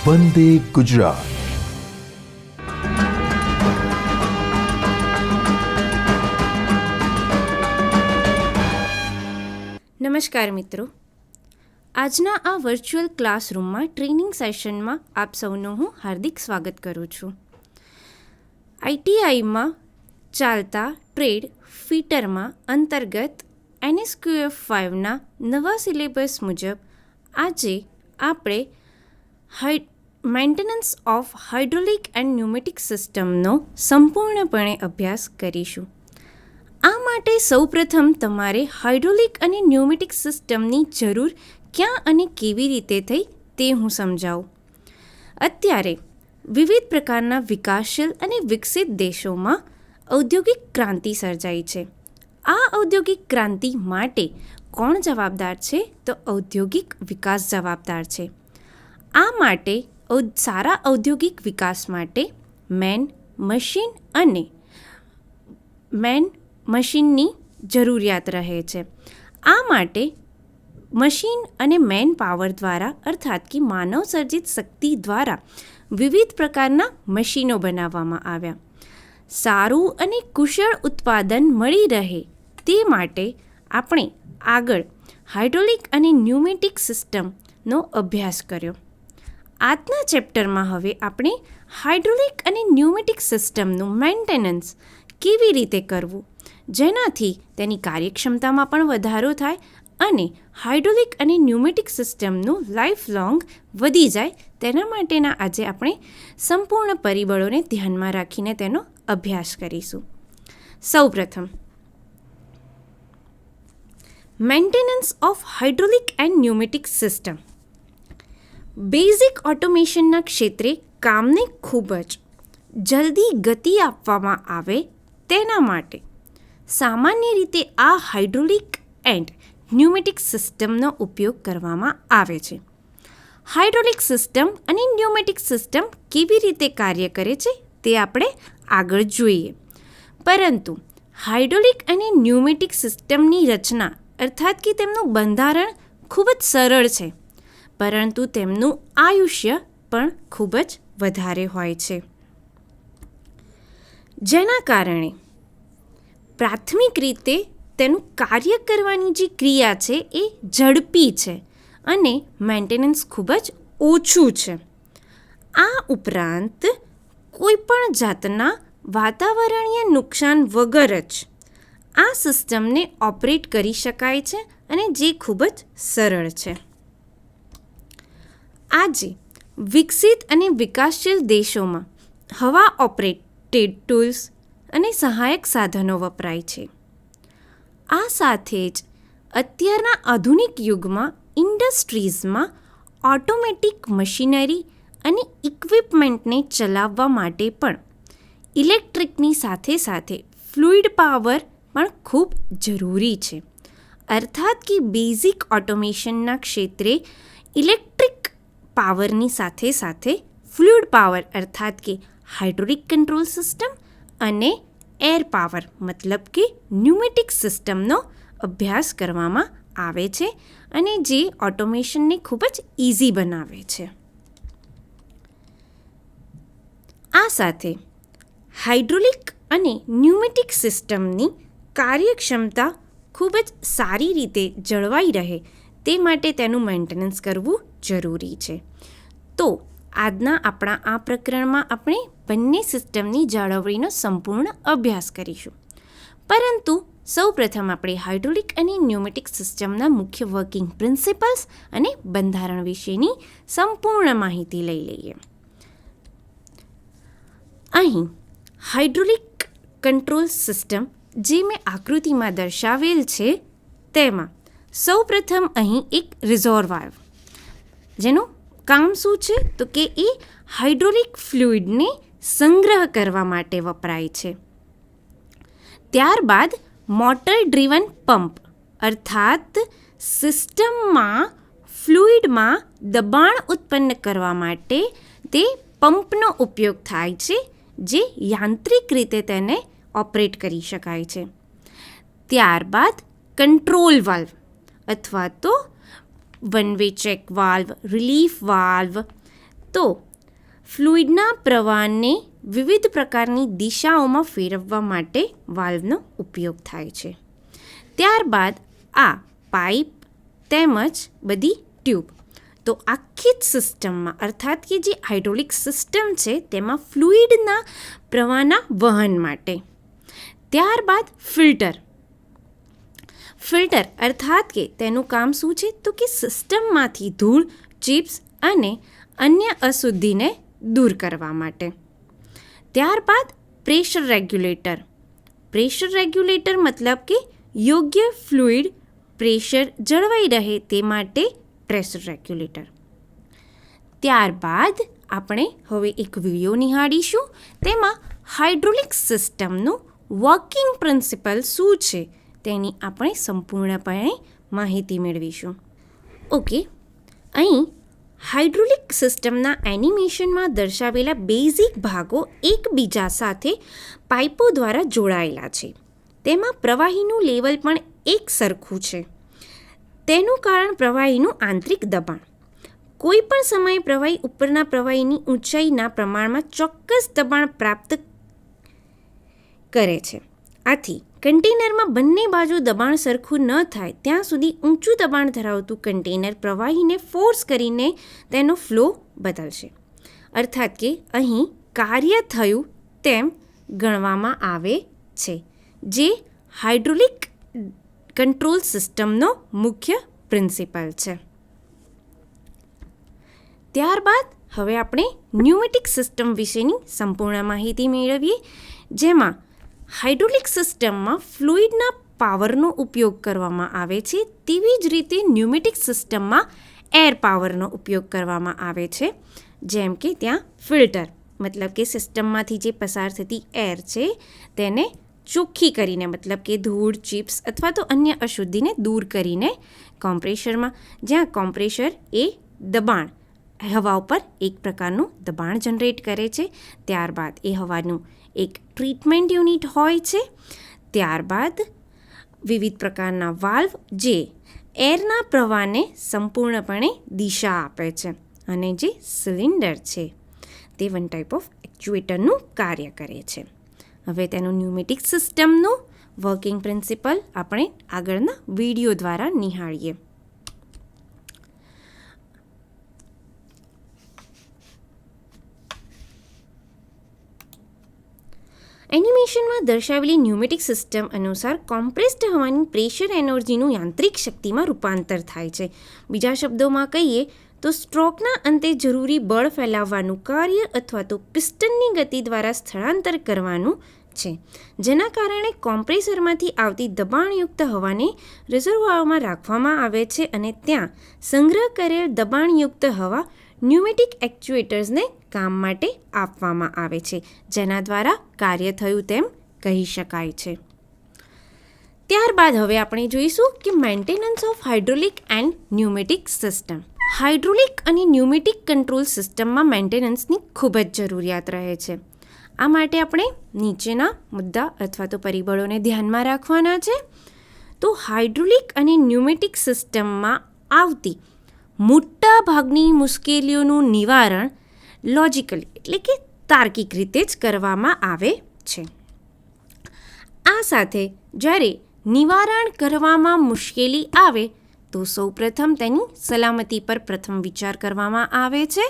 વંદે ગુજરાત. નમસ્કાર મિત્રો, આજના આ વર્ચ્યુઅલ ક્લાસરૂમમાં ટ્રેનિંગ સેશનમાં આપ સૌનું હું હાર્દિક સ્વાગત કરું છું. ITIમાં ચાલતા ટ્રેડ ફિટરમાં અંતર્ગત NSQF 5ના નવા સિલેબસ મુજબ આજે આપણે maintenance of hydraulic and pneumatic સિસ્ટમનો સંપૂર્ણપણે અભ્યાસ કરીશું. આ માટે સૌપ્રથમ તમારે હાઇડ્રોલિક અને ન્યુમેટિક સિસ્ટમની જરૂર ક્યાં અને કેવી રીતે થઈ તે હું સમજાવું. અત્યારે વિવિધ પ્રકારના વિકાસશીલ અને વિકસિત દેશોમાં ઔદ્યોગિક ક્રાંતિ સર્જાઈ છે. આ ઔદ્યોગિક ક્રાંતિ માટે કોણ જવાબદાર છે? તો ઔદ્યોગિક વિકાસ જવાબદાર છે. આ માટે સારા ઔદ્યોગિક વિકાસ માટે મશીનની જરૂરિયાત રહે છે. આ માટે મશીન અને મેન પાવર દ્વારા અર્થાત કે માનવ સર્જિત શક્તિ દ્વારા વિવિધ પ્રકારના મશીનો બનાવવામાં આવ્યા. સારું અને કુશળ ઉત્પાદન મળી રહે તે માટે આપણે આગળ હાઇડ્રોલિક અને ન્યુમેટિક સિસ્ટમનો અભ્યાસ કર્યો. આજના ચેપ્ટરમાં હવે આપણે હાઇડ્રોલિક અને ન્યુમેટિક સિસ્ટમનું મેન્ટેનન્સ કેવી રીતે કરવું, જેનાથી તેની કાર્યક્ષમતામાં પણ વધારો થાય અને હાઇડ્રોલિક અને ન્યુમેટિક સિસ્ટમનું લાઈફ લોંગ વધી જાય, તેના માટેના આજે આપણે સંપૂર્ણ પરિબળોને ધ્યાનમાં રાખીને તેનો અભ્યાસ કરીશું. સૌપ્રથમ maintenance of hydraulic and pneumatic system. Basic ઓટોમેશનના ક્ષેત્રે કામને ખૂબ જ જલ્દી ગતિ આપવામાં આવે તેના માટે સામાન્ય રીતે આ હાઇડ્રોલિક એન્ડ ન્યુમેટિક સિસ્ટમનો ઉપયોગ કરવામાં આવે છે. હાઇડ્રોલિક સિસ્ટમ અને ન્યુમેટિક સિસ્ટમ કેવી રીતે કાર્ય કરે છે તે આપણે આગળ જોઈએ. પરંતુ હાઇડ્રોલિક અને ન્યુમેટિક સિસ્ટમની રચના અર્થાત કે તેમનું બંધારણ ખૂબ જ સરળ છે, પરંતુ તેમનું આયુષ્ય પણ ખૂબ જ વધારે હોય છે. જેના કારણે પ્રાથમિક રીતે તેનું કાર્ય કરવાની જે ક્રિયા છે એ ઝડપી છે અને મેન્ટેનન્સ ખૂબ જ ઓછું છે. આ ઉપરાંત કોઈપણ જાતના વાતાવરણીય નુકસાન વગર જ આ સિસ્ટમને ઓપરેટ કરી શકાય છે અને જે ખૂબ જ સરળ છે. આજે વિકસિત અને વિકાસશીલ દેશોમાં હવા ઓપરેટેડ ટૂલ્સ અને સહાયક સાધનો વપરાય છે. આ સાથે જ અત્યારના આધુનિક યુગમાં ઇન્ડસ્ટ્રીઝમાં ઓટોમેટિક મશીનરી અને ઇક્વિપમેન્ટને ચલાવવા માટે પણ ઇલેક્ટ્રિકની સાથે સાથે ફ્લુઇડ પાવર પણ ખૂબ જરૂરી છે. અર્થાત કે બેઝિક ઓટોમેશનના ક્ષેત્રે ઇલેક્ટ્રિક પાવરની સાથે સાથે ફ્લુઇડ પાવર અર્થાત કે હાઇડ્રોલિક કંટ્રોલ સિસ્ટમ અને એર પાવર મતલબ કે ન્યુમેટિક સિસ્ટમનો અભ્યાસ કરવામાં આવે છે અને જે ઓટોમેશનને ખૂબ જ ઇઝી બનાવે છે. આ સાથે હાઇડ્રોલિક અને ન્યુમેટિક સિસ્ટમની કાર્યક્ષમતા ખૂબ જ સારી રીતે જળવાઈ રહે તે માટે તેનું મેન્ટેનન્સ કરવું જરૂરી છે. તો આજના આપણા આ પ્રકરણમાં આપણે બંને સિસ્ટમની જાળવણીનો સંપૂર્ણ અભ્યાસ કરીશું. પરંતુ સૌપ્રથમ આપણે હાઇડ્રોલિક અને ન્યુમેટિક સિસ્ટમના મુખ્ય વર્કિંગ પ્રિન્સિપલ્સ અને બંધારણ વિશેની સંપૂર્ણ માહિતી લઈ લઈએ. અહીં હાઇડ્રોલિક કંટ્રોલ સિસ્ટમ જે મેં આકૃતિમાં દર્શાવેલ છે તેમાં સૌપ્રથમ અહીં એક રિઝર્વોયર વાલ્વ, જેનું કામ શું છે તો કે એ હાઇડ્રોલિક ફ્લુઇડને સંગ્રહ કરવા માટે વપરાય છે. ત્યારબાદ મોટર ડ્રીવન પંપ અર્થાત સિસ્ટમમાં ફ્લુઇડમાં દબાણ ઉત્પન્ન કરવા માટે તે પંપનો ઉપયોગ થાય છે, જે યાંત્રિક રીતે તેને ઓપરેટ કરી શકાય છે. ત્યારબાદ કંટ્રોલ વાલ્વ અથવા તો one way check valve, relief valve, તો ફ્લુઇડના પ્રવાહને વિવિધ પ્રકારની દિશાઓમાં ફેરવવા માટે વાલ્વનો ઉપયોગ થાય છે. ત્યારબાદ આ પાઇપ તેમજ બધી ટ્યુબ, તો આખી જ સિસ્ટમમાં અર્થાત કે જે હાઇડ્રોલિક સિસ્ટમ છે તેમાં ફ્લુઇડના પ્રવાહના વહન માટે. ત્યારબાદ ફિલ્ટર અર્થાત કે તેનું કામ શું છે, તો કે સિસ્ટમમાંથી ધૂળ, ચિપ્સ અને અન્ય અશુદ્ધિને દૂર કરવા માટે. ત્યારબાદ પ્રેશર રેગ્યુલેટર મતલબ કે યોગ્ય ફ્લુઇડ પ્રેશર જળવાઈ રહે તે માટે પ્રેશર રેગ્યુલેટર. ત્યારબાદ આપણે હવે એક વિડીયો નિહાળીશું. તેમાં હાઇડ્રોલિક સિસ્ટમનું વર્કિંગ પ્રિન્સિપલ શું છે તેની આપણે સંપૂર્ણપણે માહિતી મેળવીશું. ઓકે, અહીં હાઇડ્રોલિક સિસ્ટમના એનિમેશનમાં દર્શાવેલા બેઝિક ભાગો એકબીજા સાથે પાઇપો દ્વારા જોડાયેલા છે. તેમાં પ્રવાહીનું લેવલ પણ એક સરખું છે. તેનું કારણ પ્રવાહીનું આંતરિક દબાણ. કોઈ પણ સમયે પ્રવાહી ઉપરના પ્રવાહીની ઊંચાઈના પ્રમાણમાં ચોક્કસ દબાણ પ્રાપ્ત કરે છે. આથી કન્ટેનરમાં બંને બાજુ દબાણ સરખું ન થાય ત્યાં સુધી ઊંચું દબાણ ધરાવતું કન્ટેનર પ્રવાહીને ફોર્સ કરીને તેનો ફ્લો બદલશે. અર્થાત કે અહીં કાર્ય થયું તેમ ગણવામાં આવે છે, જે હાઇડ્રોલિક કંટ્રોલ સિસ્ટમનો મુખ્ય પ્રિન્સિપલ છે. ત્યારબાદ હવે આપણે ન્યુમેટિક સિસ્ટમ વિશેની સંપૂર્ણ માહિતી મેળવીએ, જેમાં હાઇડ્રોલિક સિસ્ટમમાં ફ્લુઇડના પાવરનો ઉપયોગ કરવામાં આવે છે. તેવી જ રીતે ન્યુમેટિક સિસ્ટમમાં એર પાવરનો ઉપયોગ કરવામાં આવે છે. જેમ કે ત્યાં ફિલ્ટર મતલબ કે સિસ્ટમમાંથી જે પસાર થતી એર છે તેને ચોખ્ખી કરીને, મતલબ કે ધૂળ, ચિપ્સ અથવા તો અન્ય અશુદ્ધિને દૂર કરીને કોમ્પ્રેશરમાં, જ્યાં કોમ્પ્રેશર એ દબાણ હવા ઉપર એક પ્રકારનું દબાણ જનરેટ કરે છે. ત્યારબાદ એ હવાનું એક ટ્રીટમેન્ટ યુનિટ હોય છે. ત્યારબાદ વિવિધ પ્રકારના વાલ્વ જે એરના પ્રવાહને સંપૂર્ણપણે દિશા આપે છે, અને જે સિલિન્ડર છે તે વન ટાઈપ ઓફ એક્ચ્યુએટરનું કાર્ય કરે છે. હવે તેનું ન્યુમેટિક સિસ્ટમનું વર્કિંગ પ્રિન્સિપલ આપણે આગળના વિડીયો દ્વારા નિહાળીએ. એનિમેશનમાં દર્શાવેલી ન્યુમેટિક સિસ્ટમ અનુસાર કોમ્પ્રેસ્ડ હવાની પ્રેશર એનર્જીનું યાંત્રિક શક્તિમાં રૂપાંતર થાય છે. બીજા શબ્દોમાં કહીએ તો સ્ટ્રોકના અંતે જરૂરી બળ ફેલાવવાનું કાર્ય અથવા તો પિસ્ટનની ગતિ દ્વારા સ્થળાંતર કરવાનું છે, જેના કારણે કોમ્પ્રેસરમાંથી આવતી દબાણયુક્ત હવાને રિઝર્વોયરમાં રાખવામાં આવે છે અને ત્યાં સંગ્રહ કરેલ દબાણયુક્ત હવા ન્યુમેટિક એક્ચ્યુએટર્સને કામ માટે આપવામાં આવે છે, જેના દ્વારા કાર્ય થયું તેમ કહી શકાય છે. ત્યારબાદ હવે આપણે જોઈશું કે maintenance of hydraulic and pneumatic system. Hydraulic અને ન્યુમેટિક કંટ્રોલ સિસ્ટમમાં મેન્ટેનન્સની ખૂબ જ જરૂરિયાત રહે છે. આ માટે આપણે નીચેના મુદ્દા અથવા તો પરિબળોને ધ્યાનમાં રાખવાના છે. તો હાઇડ્રોલિક અને ન્યુમેટિક સિસ્ટમમાં આવતી મોટા ભાગની મુશ્કેલીઓનું નિવારણ લોજિકલી એટલે કે તાર્કિક રીતે જ કરવામાં આવે છે. આ સાથે જ્યારે નિવારણ કરવામાં મુશ્કેલી આવે તો સૌપ્રથમ તેની સલામતી પર પ્રથમ વિચાર કરવામાં આવે છે.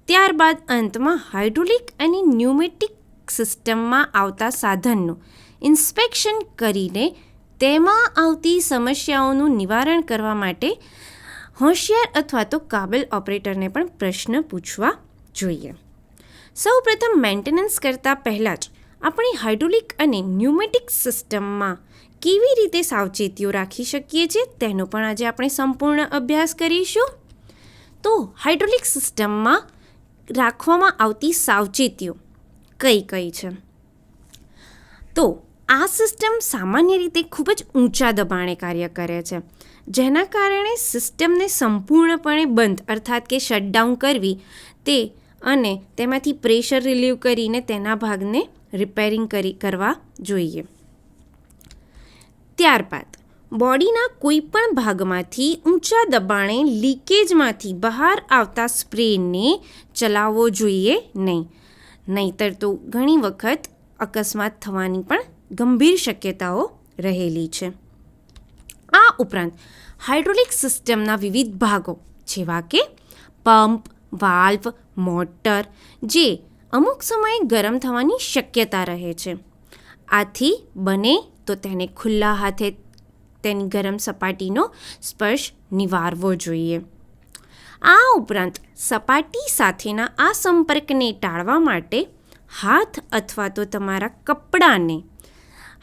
ત્યારબાદ અંતમાં હાઇડ્રોલિક અને ન્યુમેટિક સિસ્ટમમાં આવતા સાધનનું ઇન્સ્પેક્શન કરીને તેમાં આવતી સમસ્યાઓનું નિવારણ કરવા માટે હોશિયાર અથવા તો કાબિલ ઓપરેટરને પણ પ્રશ્ન પૂછવા જોઈએ. સૌપ્રથમ મેન્ટેનન્સ કરતાં પહેલાં જ આપણે હાઇડ્રોલિક અને ન્યુમેટિક સિસ્ટમમાં કેવી રીતે સાવચેતીઓ રાખી શકીએ છીએ તેનો પણ આજે આપણે સંપૂર્ણ અભ્યાસ કરીશું. તો હાઇડ્રોલિક સિસ્ટમમાં રાખવામાં આવતી સાવચેતીઓ કઈ કઈ છે? તો આ સિસ્ટમ સામાન્ય રીતે ખૂબ જ ઊંચા દબાણે કાર્ય કરે છે, જેના કારણે સિસ્ટમને સંપૂર્ણપણે બંધ અર્થાત કે શટડાઉન કરવી તે અને તેમાંથી પ્રેશર રિલીવ કરીને તેના ભાગને રિપેરિંગ કરવા જોઈએ. ત્યારબાદ બોડીના કોઈ પણ ભાગમાંથી ઊંચા દબાણે લીકેજમાંથી બહાર આવતા સ્પ્રેને ચલાવવો જોઈએ નહીંતર તો ઘણી વખત અકસ્માત થવાની પણ ગંભીર શક્યતાઓ રહેલી છે. આ ઉપરાંત હાઇડ્રોલિક સિસ્ટમના વિવિધ ભાગો જેવા કે પંપ, વાલ્વ, મોટર જે અમુક સમયે ગરમ થવાની શક્યતા રહે છે. આથી બને તો તેને ખુલ્લા હાથે તેની ગરમ સપાટીનો સ્પર્શ નિવારવો જોઈએ. આ ઉપરાંત સપાટી સાથેના આ સંપર્કને ટાળવા માટે હાથ અથવા તો તમારા કપડાને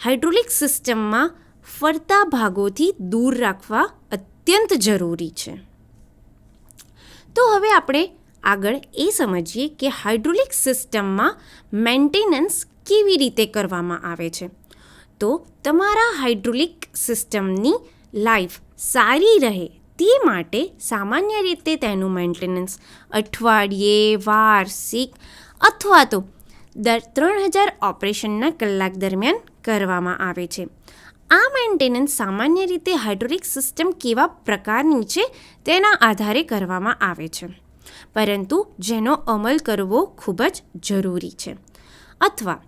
હાઇડ્રોલિક સિસ્ટમમાં ફરતા ભાગોથી દૂર રાખવા અત્યંત જરૂરી છે. તો હવે આપણે આગળ એ સમજીએ કે હાઇડ્રોલિક સિસ્ટમમાં મેન્ટેનન્સ કેવી રીતે કરવામાં આવે છે. તો તમારા હાઇડ્રોલિક સિસ્ટમની લાઈફ સારી રહે તે માટે સામાન્ય રીતે તેનું મેન્ટેનન્સ અઠવાડિયે, વાર્ષિક અથવા તો દર 3000 ઓપરેશનના કલાક દરમિયાન કરવામાં આવે છે. આ મેન્ટેનન્સ સામાન્ય રીતે હાઇડ્રોલિક સિસ્ટમ કેવા પ્રકારની છે તેના આધારે કરવામાં આવે છે, પરંતુ જેનો અમલ કરવો ખૂબ જ જરૂરી છે. અથવા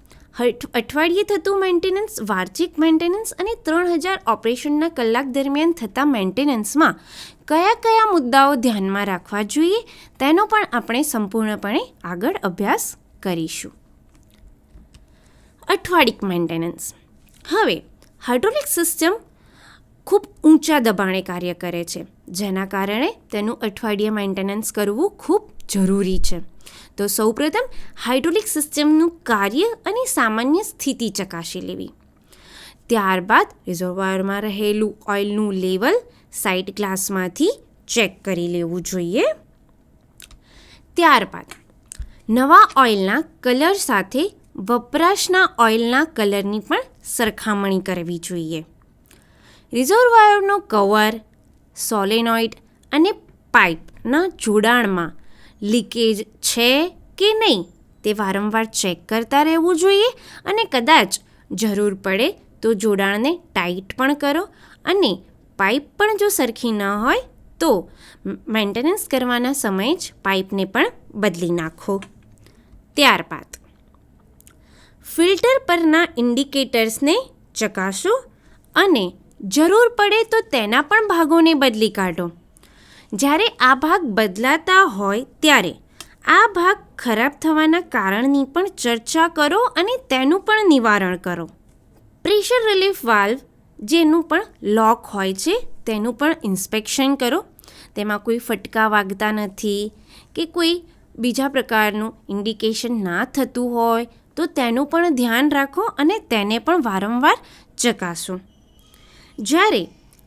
અઠવાડિયે થતું મેન્ટેનન્સ, વાર્ષિક મેન્ટેનન્સ અને 3000 ઓપરેશનના કલાક દરમિયાન થતા મેન્ટેનન્સમાં કયા કયા મુદ્દાઓ ધ્યાનમાં રાખવા જોઈએ તેનો પણ આપણે સંપૂર્ણપણે આગળ અભ્યાસ કરીશું. અઠવાડિક મેન્ટેનન્સ. હવે હાઇડ્રોલિક સિસ્ટમ ખૂબ ઊંચા દબાણે કાર્ય કરે છે, જેના કારણે તેનું અઠવાડિયે મેન્ટેનન્સ કરવું ખૂબ જરૂરી છે. તો સૌપ્રથમ હાઇડ્રોલિક સિસ્ટમનું કાર્ય અને સામાન્ય સ્થિતિ ચકાસી લેવી. ત્યારબાદ રિઝર્વોયરમાં રહેલું ઓઇલનું લેવલ સાઇડ ગ્લાસમાંથી ચેક કરી લેવું જોઈએ. ત્યારબાદ નવા ઓઇલના કલર સાથે વપરાશના ઓઇલના કલરની પણ સરખામણી કરવી જોઈએ. રિઝર્વોયરનો કવર, સોલેનોઇડ અને પાઇપના જોડાણમાં લીકેજ છે કે નહીં તે વારંવાર ચેક કરતા રહેવું જોઈએ અને કદાચ જરૂર પડે તો જોડાણને ટાઈટ પણ કરો અને પાઇપ પણ જો સરખી ન હોય તો મેન્ટેનન્સ કરવાના સમયે જ પાઇપને પણ બદલી નાખો. ત્યારબાદ ફિલ્ટર પરના ઇન્ડિકેટર્સને ચકાસો અને જરૂર પડે તો તેના પણ ભાગોને બદલી કાઢો. જ્યારે આ ભાગ બદલાતા હોય ત્યારે આ ભાગ ખરાબ થવાના કારણની પણ ચર્ચા કરો અને તેનું પણ નિવારણ કરો. પ્રેશર રિલીફ વાલ્વ જેનું પણ લોક હોય છે તેનું પણ ઇન્સ્પેક્શન કરો. તેમાં કોઈ ફટકા વાગતા નથી કે કોઈ બીજા પ્રકારનું ઇન્ડિકેશન ના થતું હોય તો તેનું પણ ધ્યાન રાખો અને તેને પણ વારંવાર ચકાસો. જ્યારે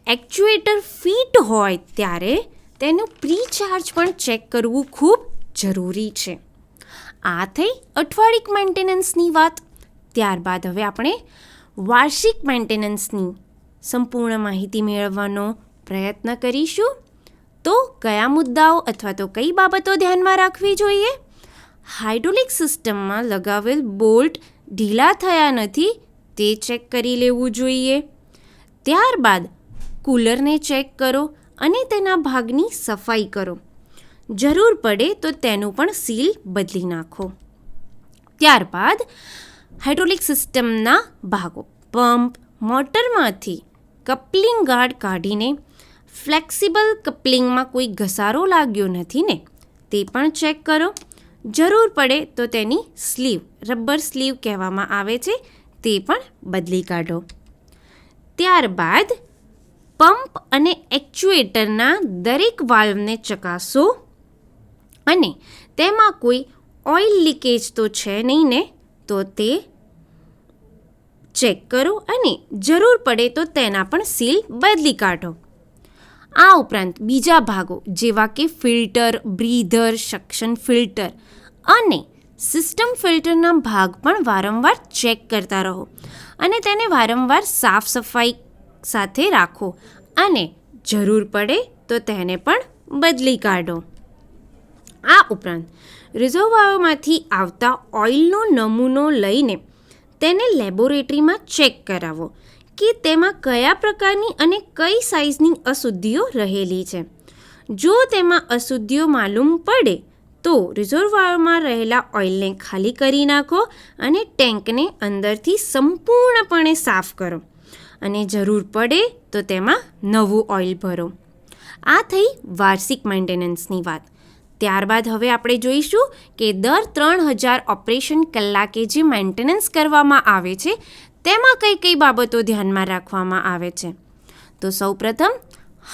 એક્ચ્યુએટર ફિટ હોય ત્યારે તેનું પ્રી-ચાર્જ પણ ચેક કરવું ખૂબ જરૂરી છે. આ થઈ અઠવાડિક મેન્ટેનન્સની વાત. ત્યારબાદ હવે આપણે વાર્ષિક મેન્ટેનન્સની સંપૂર્ણ માહિતી મેળવવાનો પ્રયત્ન કરીશું. તો કયા મુદ્દાઓ અથવા તો કઈ બાબતો ધ્યાનમાં રાખવી જોઈએ? હાઇડ્રોલિક સિસ્ટમમાં લગાવેલ બોલ્ટ ઢીલા થયા નથી તે ચેક કરી લેવું જોઈએ. ત્યારબાદ કૂલરને ચેક કરો અને તેના ભાગની સફાઈ કરો. જરૂર પડે તો તેનું પણ સીલ બદલી નાખો. ત્યારબાદ હાઇડ્રોલિક સિસ્ટમના ભાગો પંપ, મોટરમાંથી કપલિંગ ગાર્ડ કાઢીને ફ્લેક્સિબલ કપલિંગમાં કોઈ ઘસારો લાગ્યો નથી ને તે પણ ચેક કરો. જરૂર પડે તો તેની સ્લીવ, રબર સ્લીવ કહેવામાં આવે છે, તે પણ બદલી કાઢો. ત્યારબાદ પંપ અને એક્ચ્યુએટરના દરેક વાલ્વને ચકાસો અને તેમાં કોઈ ઓઇલ લીકેજ તો છે નહીં ને તો તે ચેક કરો અને જરૂર પડે તો તેના પણ સીલ બદલી કાઢો. આ ઉપરાંત બીજા ભાગો જેવા કે ફિલ્ટર, બ્રીધર, સક્શન ફિલ્ટર અને સિસ્ટમ ફિલ્ટરના ભાગ પણ વારંવાર ચેક કરતા રહો અને તેને વારંવાર સાફ સફાઈ સાથે રાખો અને જરૂર પડે તો તેને પણ બદલી કાઢો. આ ઉપરાંત રિઝર્વોયરમાંથી આવતા ઓઇલનો નમૂનો લઈને તેને લેબોરેટરીમાં ચેક કરાવો કે તેમાં કયા પ્રકારની અને કઈ સાઇઝની અશુદ્ધિઓ રહેલી છે. જો તેમાં અશુદ્ધિઓ માલુમ પડે તો રિઝર્વોયરમાં રહેલા ઓઇલને ખાલી કરી નાખો અને ટેન્કને અંદરથી સંપૂર્ણપણે સાફ કરો અને જરૂર પડે તો તેમાં નવું ઓઇલ ભરો. આ થઈ વાર્ષિક મેન્ટેનન્સની વાત. ત્યારબાદ હવે આપણે જોઈશું કે દર 3000 ઓપરેશન કલાકે જે મેન્ટેનન્સ કરવામાં આવે છે તેમાં કઈ કઈ બાબતો ધ્યાનમાં રાખવામાં આવે છે. તો સૌપ્રથમ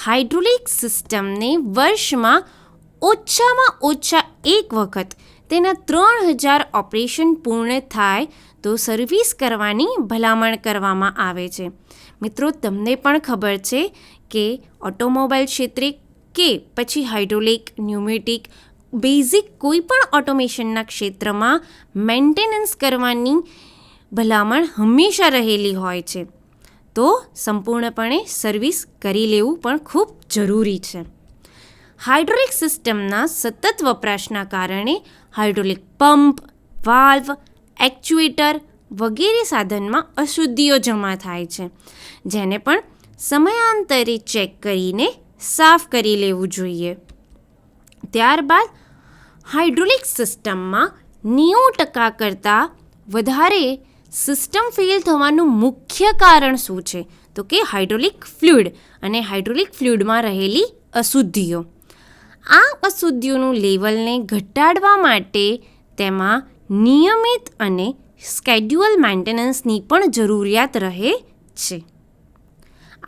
હાઇડ્રોલિક સિસ્ટમને વર્ષમાં ઓછામાં ઓછા એક વખત તેના 3000 ઓપરેશન પૂર્ણ થાય તો સર્વિસ કરવાની ભલામણ કરવામાં આવે છે. મિત્રો, તમને પણ ખબર છે કે ઓટોમોબાઈલ ક્ષેત્રે કે પછી હાઇડ્રોલિક, ન્યુમેટિક, બેઝિક કોઈ પણ ઓટોમેશનના ક્ષેત્રમાં મેન્ટેનન્સ કરવાની ભલામણ હંમેશા રહેલી હોય છે. તો સંપૂર્ણપણે સર્વિસ કરી લેવું પણ ખૂબ જરૂરી છે. હાઇડ્રોલિક સિસ્ટમના સતત વપરાશના કારણે હાઇડ્રોલિક પંપ, વાલ્વ, એક્ચ્યુએટર વગેરે સાધનમાં અશુદ્ધિઓ જમા થાય છે, જેને પણ સમયાંતરે ચેક કરીને સાફ કરી લેવું જોઈએ. ત્યારબાદ હાઇડ્રોલિક સિસ્ટમમાં 90% કરતાં વધારે સિસ્ટમ ફેલ થવાનું મુખ્ય કારણ શું છે? તો કે હાઇડ્રોલિક ફ્લુઇડ અને હાઇડ્રોલિક ફ્લુઇડમાં રહેલી અશુદ્ધિઓ. આ અશુદ્ધિઓનું લેવલને ઘટાડવા માટે તેમાં નિયમિત અને સ્કેડ્યુઅલ મેન્ટેનન્સની પણ જરૂરિયાત રહે છે.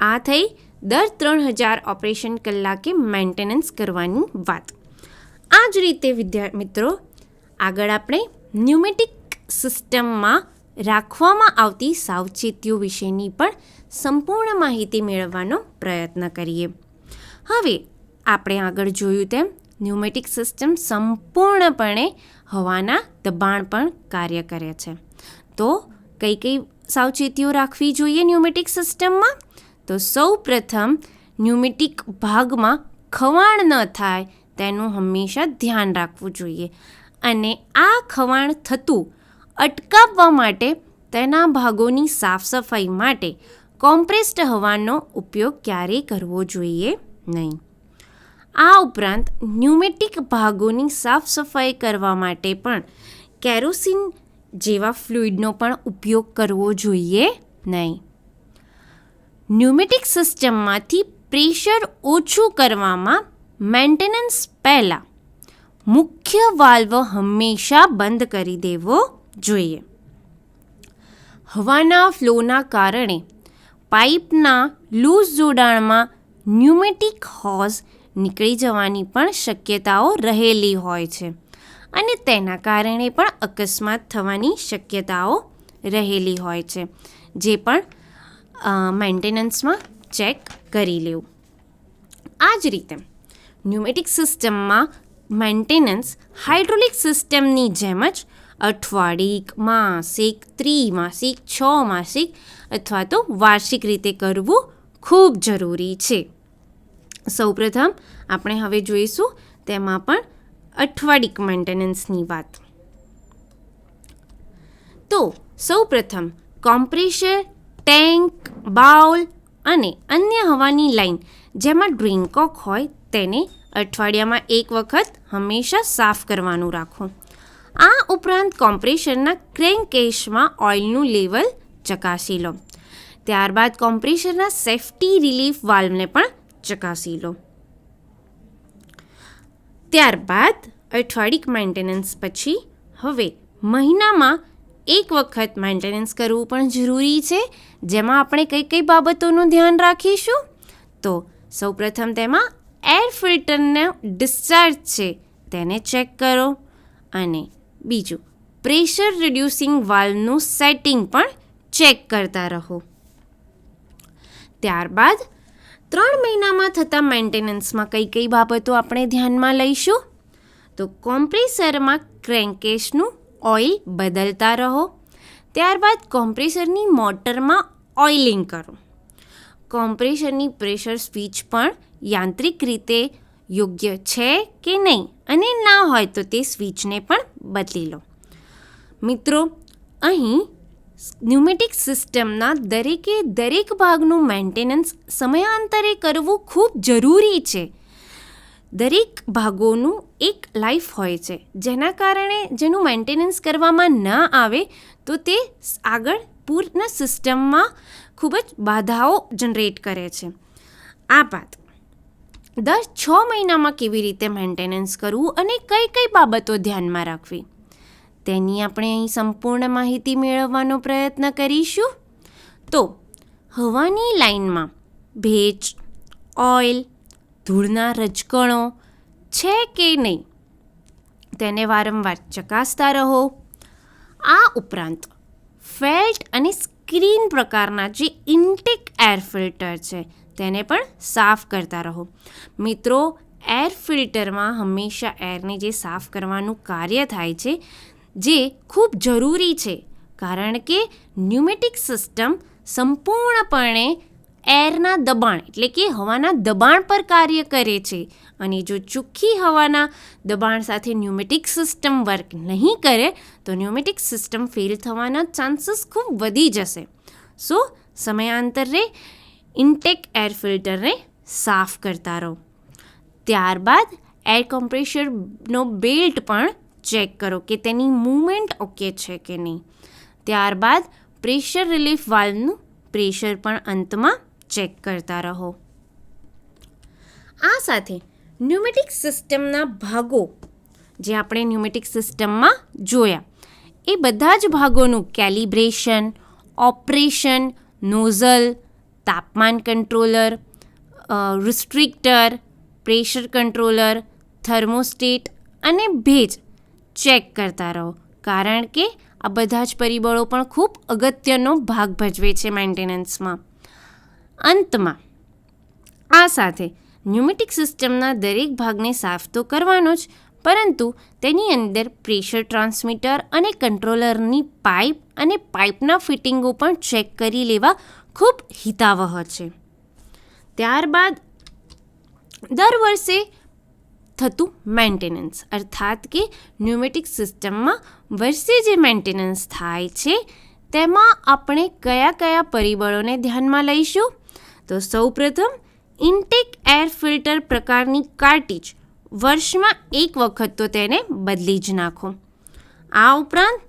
આ થઈ દર 3000 ઓપરેશન કલાકે મેન્ટેનન્સ કરવાની વાત. આ જ રીતે મિત્રો, આગળ આપણે ન્યુમેટિક સિસ્ટમમાં રાખવામાં આવતી સાવચેતીઓ વિશેની પણ સંપૂર્ણ માહિતી મેળવવાનો પ્રયત્ન કરીએ. હવે આપણે આગળ જોયું તેમ ન્યુમેટિક સિસ્ટમ સંપૂર્ણપણે હવાના દબાણ પણ કાર્ય કરે છે. તો કઈ કઈ સાવચેતીઓ રાખવી જોઈએ ન્યુમેટિક સિસ્ટમમાં? તો સૌ પ્રથમ ન્યુમેટિક ભાગમાં ખવાણ ન થાય તેનું હંમેશા ધ્યાન રાખવું જોઈએ અને આ ખવાણ થતું અટકાવવા માટે તેના ભાગોની સાફ સફાઈ માટે કોમ્પ્રેસ્ડ હવાનો ઉપયોગ ક્યારેય કરવો જોઈએ નહીં. આ ઉપરાંત ન્યુમેટિક ભાગોની સાફ સફાઈ કરવા માટે પણ કેરોસીન જેવા ફ્લુઇડનો પણ ઉપયોગ કરવો જોઈએ નહીં. ન્યુમેટિક સિસ્ટમમાંથી પ્રેશર ઓછું કરવામાં મેન્ટેનન્સ પહેલાં મુખ્ય વાલ્વ હંમેશા બંધ કરી દેવો જોઈએ. હવાના ફ્લોના કારણે પાઇપના લૂઝ જોડાણમાં ન્યુમેટિક હોઝ નીકળી જવાની પણ શક્યતાઓ રહેલી હોય છે અને તેના કારણે પણ અકસ્માત થવાની શક્યતાઓ રહેલી હોય છે, જે પણ મેન્ટેનન્સમાં ચેક કરી લેવું. આ જ રીતે ન્યુમેટિક સિસ્ટમમાં મેન્ટેનન્સ હાઇડ્રોલિક સિસ્ટમની જેમ જ અઠવાડિક, માસિક, ત્રિમાસિક, 6 માસિક અથવા તો વાર્ષિક રીતે કરવું ખૂબ જરૂરી છે. સૌપ્રથમ આપણે હવે જોઈશું તેમાં પણ અઠવાડિક મેન્ટેનન્સની વાત. તો સૌપ્રથમ કોમ્પ્રેસર, ટેન્ક, બાઉલ અને અન્ય હવાની લાઇન જેમાં ડ્રેઇનકોક હોય તેને અઠવાડિયામાં એક વખત હંમેશા સાફ કરવાનું રાખો. આ ઉપરાંત કોમ્પ્રેસરના ક્રેન્કકેસમાં ઓઇલનું લેવલ ચકાસી લો. ત્યારબાદ કોમ્પ્રેસરના સેફ્ટી રિલીફ વાલ્વને પણ ચકાસી લો. ત્યારબાદ અઠવાડિક મેન્ટેનન્સ પછી હવે મહિનામાં એક વખત મેન્ટેનન્સ કરવું પણ જરૂરી છે, જેમાં આપણે કઈ કઈ બાબતોનું ધ્યાન રાખીશું? તો સૌપ્રથમ તેમાં એર ફિલ્ટરનો ડિસ્ચાર્જ છે તેને ચેક કરો અને બીજું પ્રેશર રિડ્યુસિંગ વાલ્વનું સેટિંગ પણ ચેક કરતા રહો. ત્યારબાદ 3 મહિનામાં થતા મેન્ટેનન્સમાં કઈ કઈ બાબતો આપણે ધ્યાનમાં લઈશું? તો કોમ્પ્રેસરમાં ક્રેન્કેસનું ઓઇલ બદલતા રહો. ત્યારબાદ કોમ્પ્રેસરની મોટરમાં ઓઇલિંગ કરો. કોમ્પ્રેસરની પ્રેશર સ્વિચ પણ યાંત્રિક રીતે યોગ્ય છે કે નહીં અને ના હોય તો તે સ્વિચને પણ બદલી લો. મિત્રો, અહીં ન્યુમેટિક સિસ્ટમના દરેક ભાગનું મેન્ટેનન્સ સમયાંતરે કરવું ખૂબ જરૂરી છે. દરેક ભાગોનું એક લાઈફ હોય છે, જેના કારણે જેનું મેન્ટેનન્સ કરવામાં ન આવે તો તે આગળ પૂર્ણ સિસ્ટમમાં ખૂબ જ બાધાઓ જનરેટ કરે છે. આ બાદ દર 6 મહિનામાં કેવી રીતે મેન્ટેનન્સ કરવું અને કઈ કઈ બાબતો ધ્યાનમાં રાખવી, તેની આપણે અહીં સંપૂર્ણ માહિતી મેળવવાનો પ્રયત્ન કરીશું. તો હવાની લાઇનમાં ભેજ, ઓઇલ, ધૂળના રજકણો છે કે નહીં તેને વારંવાર ચકાસતા રહો. આ ઉપરાંત ફેલ્ટ અને સ્ક્રીન પ્રકારના જે ઇન્ટેક એર ફિલ્ટર છે તેને પણ સાફ કરતા રહો. મિત્રો, એર ફિલ્ટરમાં હંમેશા એરને જે સાફ કરવાનું કાર્ય થાય છે, જે ખૂબ જરૂરી છે, કારણ કે ન્યુમેટિક સિસ્ટમ સંપૂર્ણપણે એરના દબાણ એટલે કે હવાના દબાણ પર કાર્ય કરે છે, અને જો ચોખ્ખી હવાના દબાણ સાથે ન્યુમેટિક સિસ્ટમ વર્ક નહીં કરે તો ન્યુમેટિક સિસ્ટમ ફેલ થવાના ચાન્સીસ ખૂબ વધી જશે. સો સમયાંતરે ઇન્ટેક એર ફિલ્ટરને સાફ કરતા રહો. ત્યારબાદ એર કમ્પ્રેશરનો બેલ્ટ પણ ચેક કરો કે તેની મૂવમેન્ટ ઓકે છે કે નહીં. ત્યારબાદ પ્રેશર રિલીફ વાલ્વનું પ્રેશર પણ અંતમાં ચેક કરતા રહો. આ સાથે ન્યુમેટિક સિસ્ટમના ભાગો જે આપણે ન્યુમેટિક સિસ્ટમમાં જોયા, એ બધા જ ભાગોનું કેલિબ્રેશન, ઓપરેશન, નોઝલ, તાપમાન કંટ્રોલર, રિસ્ટ્રિક્ટર, પ્રેશર કંટ્રોલર, થર્મોસ્ટેટ અને ભેજ ચેક કરતા રહો, કારણ કે આ બધા જ પરિબળો પણ ખૂબ અગત્યનો ભાગ ભજવે છે મેન્ટેનન્સમાં. અંતમાં આ સાથે ન્યુમેટિક સિસ્ટમના દરેક ભાગને સાફ તો કરવાનો જ, પરંતુ તેની અંદર પ્રેશર ટ્રાન્સમીટર અને કંટ્રોલરની પાઇપ અને પાઇપના ફિટિંગો પણ ચેક કરી લેવા ખૂબ હિતાવહ છે. ત્યારબાદ દર વર્ષે થતું મેન્ટેનન્સ, અર્થાત કે ન્યુમેટિક સિસ્ટમમાં વર્ષે જે મેન્ટેનન્સ થાય છે તેમાં આપણે કયા કયા પરિબળોને ધ્યાનમાં લઈશું? તો સૌપ્રથમ ઇન્ટેક એર ફિલ્ટર પ્રકારની કાર્ટ્રિજ વર્ષમાં એક વખત તો તેને બદલી જ નાખો. આ ઉપરાંત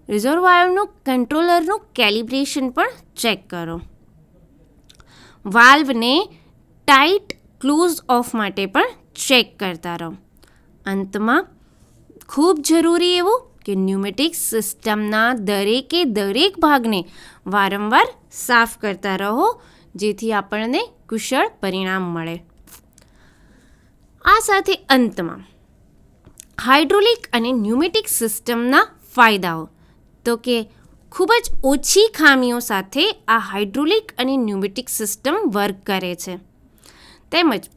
રિઝર્વોયરનું કંટ્રોલરનું કેલિબ્રેશન પણ ચેક કરો. વાલ્વને ટાઇટ ક્લોઝ ઓફ માટે પણ ચેક કરતા રહો. અંતમાં ખૂબ જરૂરી એવું કે ન્યુમેટિક સિસ્ટમના દરેક ભાગને વારંવાર સાફ કરતા રહો, જેથી આપણને કુશળ પરિણામ મળે. આ સાથે અંતમાં હાઇડ્રોલિક અને ન્યુમેટિક સિસ્ટમના ફાયદાઓ, તો કે ખૂબ જ ઓછી ખામીઓ સાથે આ હાઇડ્રોલિક અને ન્યુમેટિક સિસ્ટમ વર્ક કરે છે. તેમજ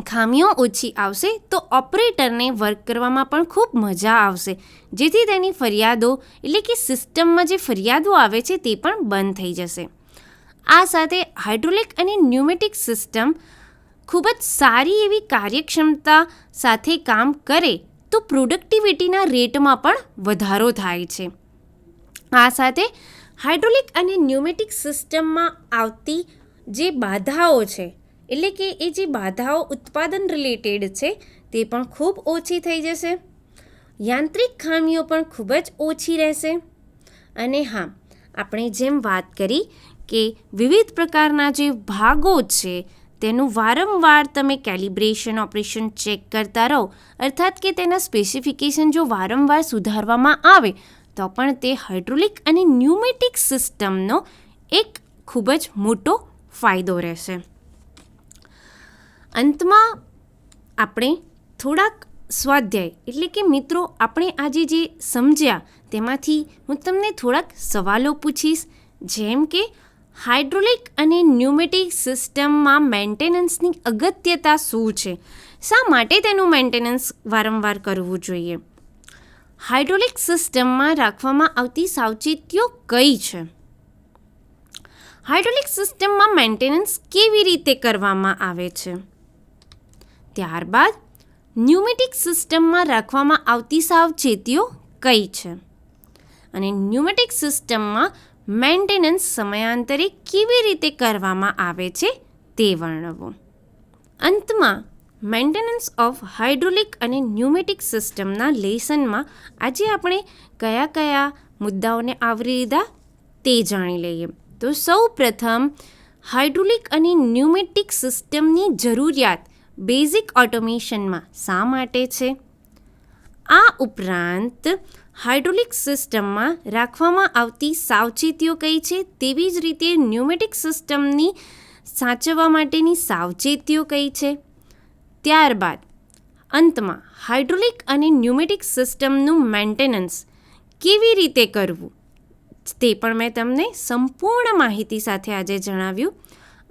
ખામીઓ ઓછી આવશે તો ઓપરેટરને વર્ક કરવામાં પણ ખૂબ મજા આવશે, જેથી તેની ફરિયાદો એટલે કે સિસ્ટમમાં જે ફરિયાદો આવે છે તે પણ બંધ થઈ જશે. આ સાથે હાઇડ્રોલિક અને ન્યુમેટિક સિસ્ટમ ખૂબ જ સારી એવી કાર્યક્ષમતા સાથે કામ કરે તો પ્રોડક્ટિવિટીના રેટમાં પણ વધારો થાય છે. આ સાથે હાઇડ્રોલિક અને ન્યુમેટિક સિસ્ટમમાં આવતી જે બાધાઓ છે, એટલે કે એ જે બાધાઓ ઉત્પાદન રિલેટેડ છે તે પણ ખૂબ ઓછી થઈ જશે. યાંત્રિક ખામીઓ પણ ખૂબ જ ઓછી રહેશે. અને હા, આપણે જેમ વાત કરી કે વિવિધ પ્રકારના જે ભાગો છે તેનું વારંવાર તમે કેલિબ્રેશન ઓપરેશન ચેક કરતા રહો, અર્થાત કે તેના સ્પેસિફિકેશન જો વારંવાર સુધારવામાં આવે તો પણ તે હાઇડ્રોલિક અને ન્યુમેટિક સિસ્ટમનો એક ખૂબ જ મોટો ફાયદો રહેશે. અંતમાં આપણે થોડાક સ્વાધ્યાય એટલે કે મિત્રો આપણે આજે જે સમજ્યા તેમાંથી હું તમને થોડાક સવાલો પૂછીશ, જેમ કે હાઇડ્રોલિક અને ન્યુમેટિક સિસ્ટમમાં મેન્ટેનન્સની અગત્યતા શું છે? શા માટે તેનું મેન્ટેનન્સ વારંવાર કરવું જોઈએ? હાઇડ્રોલિક સિસ્ટમમાં રાખવામાં આવતી સાવચેતીઓ કઈ છે? હાઇડ્રોલિક સિસ્ટમમાં મેન્ટેનન્સ કેવી રીતે કરવામાં આવે છે? ત્યારબાદ ન્યુમેટિક સિસ્ટમમાં રાખવામાં આવતી સાવચેતીઓ કઈ છે? અને ન્યુમેટિક સિસ્ટમમાં મેન્ટેનન્સ સમયાંતરે કેવી રીતે કરવામાં આવે છે તે વર્ણવો. અંતમાં મેન્ટેનન્સ ઓફ હાઇડ્રોલિક અને ન્યુમેટિક સિસ્ટમના લેસનમાં આજે આપણે કયા કયા મુદ્દાઓને આવરી લીધા તે જાણી લઈએ. તો સૌ પ્રથમ હાઇડ્રોલિક અને ન્યુમેટિક સિસ્ટમની જરૂરિયાત બેઝિક ઓટોમેશનમાં શા માટે છે? આ ઉપરાંત હાઇડ્રોલિક સિસ્ટમમાં રાખવામાં આવતી સાવચેતીઓ કઈ છે, તેવી જ રીતે ન્યુમેટિક સિસ્ટમની સાચવવા માટેની સાવચેતીઓ કઈ છે. ત્યારબાદ અંતમાં હાઇડ્રોલિક અને ન્યુમેટિક સિસ્ટમનું મેન્ટેનન્સ કેવી રીતે કરવું તે પણ મેં તમને સંપૂર્ણ માહિતી સાથે આજે જણાવ્યું.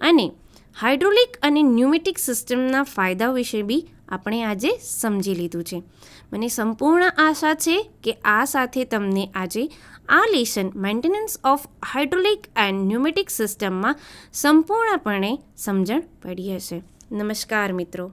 અને હાઇડ્રોલિક અને ન્યુમેટિક સિસ્ટમના ફાયદાઓ વિશે બી આપણે આજે સમજી લીધું છે. મને સંપૂર્ણ આશા છે કે આ સાથે તમને આજે આ lesson maintenance of hydraulic and pneumatic સિસ્ટમમાં સંપૂર્ણપણે સમજણ પડી હશે. નમસ્કાર મિત્રો.